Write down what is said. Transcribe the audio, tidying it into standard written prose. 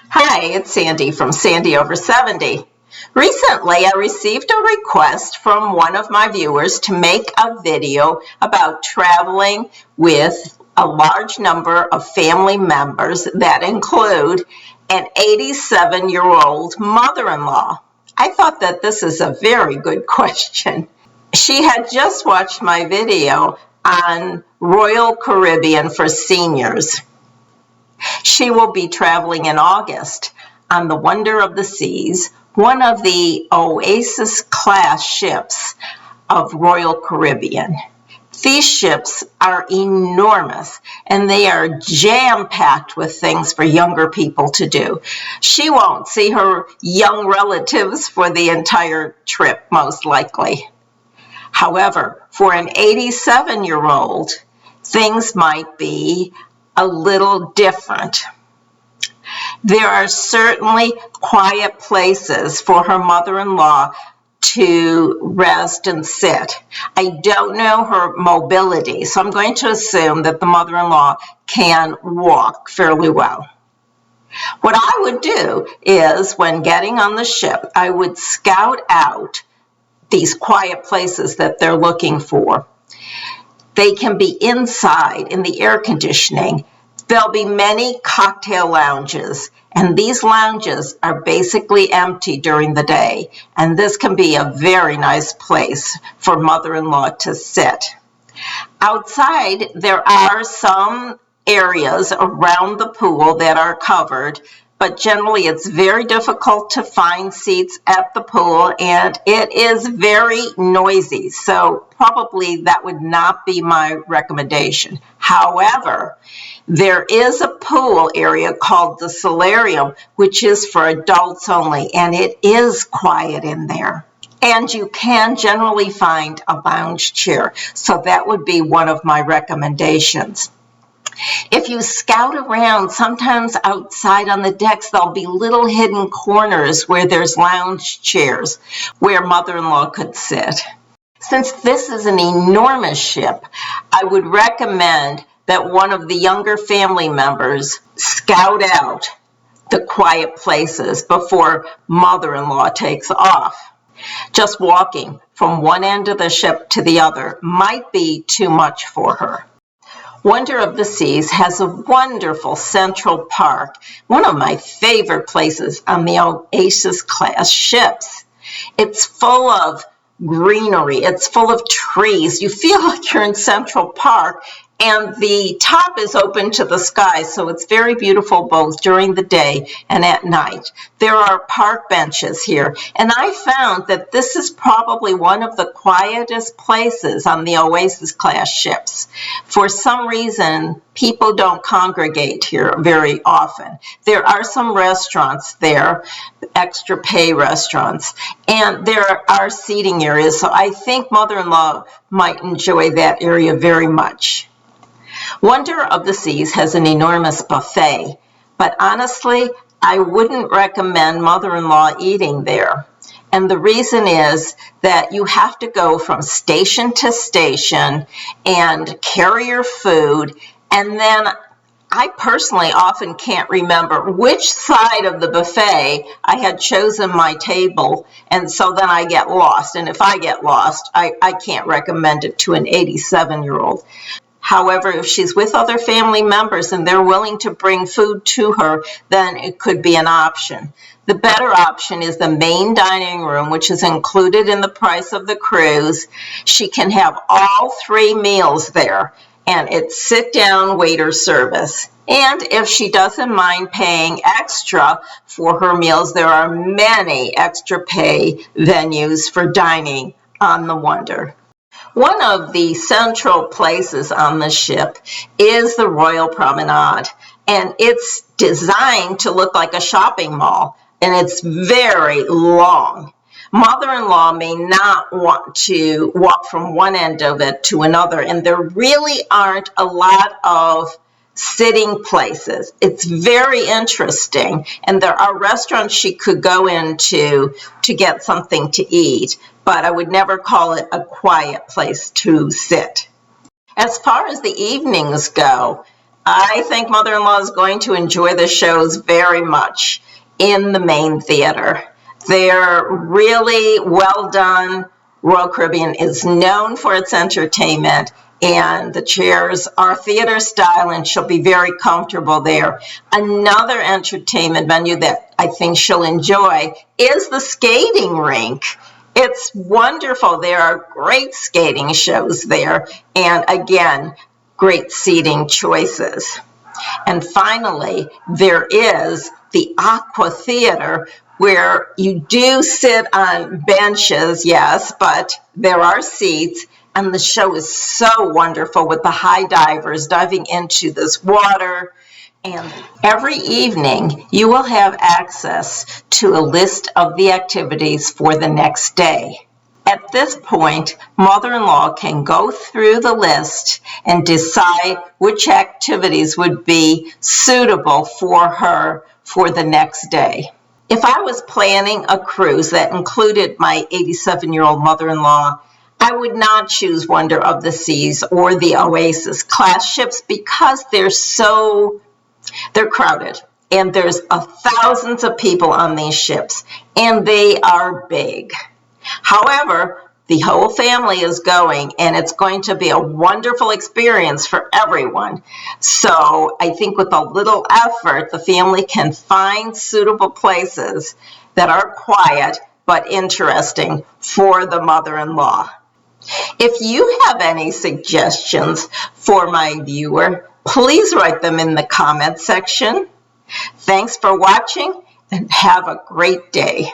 Hi, it's Sandy from Sandy Over 70. Recently, I received a request from one of my viewers to make a video about traveling with a large number of family members that include an 87-year-old mother-in-law. I thought that this is a very good question. She had just watched my video on Royal Caribbean for seniors. She will be traveling in August on the Wonder of the Seas, one of the Oasis-class ships of Royal Caribbean. These ships are enormous, and they are jam-packed with things for younger people to do. She won't see her young relatives for the entire trip, most likely. However, for an 87-year-old, things might be a little different. There are certainly quiet places for her mother-in-law to rest and sit. I don't know her mobility, so I'm going to assume that the mother-in-law can walk fairly well. What I would do is, when getting on the ship, I would scout out these quiet places that they're looking for. They can be inside in the air conditioning. There'll be many cocktail lounges, and these lounges are basically empty during the day, and this can be a very nice place for mother-in-law to sit. Outside, there are some areas around the pool that are covered, but generally it's very difficult to find seats at the pool, and it is very noisy, so probably that would not be my recommendation. However, there is a pool area called the solarium, which is for adults only, and it is quiet in there. And you can generally find a lounge chair, so that would be one of my recommendations. If you scout around, sometimes outside on the decks, there'll be little hidden corners where there's lounge chairs where mother-in-law could sit. Since this is an enormous ship, I would recommend that one of the younger family members scout out the quiet places before mother-in-law takes off. Just walking from one end of the ship to the other might be too much for her. Wonder of the Seas has a wonderful Central Park, one of my favorite places on the Oasis-class ships. It's full of greenery, it's full of trees. You feel like you're in Central Park, and the top is open to the sky, so it's very beautiful both during the day and at night. There are park benches here, and I found that this is probably one of the quietest places on the Oasis-class ships. For some reason, people don't congregate here very often. There are some restaurants there, extra pay restaurants, and there are seating areas, so I think mother-in-law might enjoy that area very much. Wonder of the Seas has an enormous buffet, but honestly, I wouldn't recommend mother-in-law eating there. And the reason is that you have to go from station to station and carry your food, and then I personally often can't remember which side of the buffet I had chosen my table, and so then I get lost. And if I get lost, I can't recommend it to an 87-year-old. However, if she's with other family members and they're willing to bring food to her, then it could be an option. The better option is the main dining room, which is included in the price of the cruise. She can have all 3 meals there, and it's sit-down waiter service. And if she doesn't mind paying extra for her meals, there are many extra pay venues for dining on the Wonder. One of the central places on the ship is the Royal Promenade, and it's designed to look like a shopping mall, and it's very long. Mother-in-law may not want to walk from one end of it to another, and there really aren't a lot of sitting places. It's very interesting, and there are restaurants she could go into to get something to eat, but I would never call it a quiet place to sit. As far as the evenings go, I think mother-in-law is going to enjoy the shows very much in the main theater. They're really well done. Royal Caribbean is known for its entertainment, and the chairs are theater style, and she'll be very comfortable there. Another entertainment venue that I think she'll enjoy is the skating rink. It's wonderful. There are great skating shows there, and again, great seating choices. And finally, there is the Aqua Theater, where you do sit on benches, yes, but there are seats, and the show is so wonderful with the high divers diving into this water. And every evening, you will have access to a list of the activities for the next day. At this point, mother-in-law can go through the list and decide which activities would be suitable for her for the next day. If I was planning a cruise that included my 87-year-old mother-in-law, I would not choose Wonder of the Seas or the Oasis class ships because they're crowded, and there's thousands of people on these ships, and they are big. However, the whole family is going, and it's going to be a wonderful experience for everyone. So I think with a little effort, the family can find suitable places that are quiet but interesting for the mother-in-law. If you have any suggestions for my viewer, please write them in the comment section. Thanks for watching, and have a great day.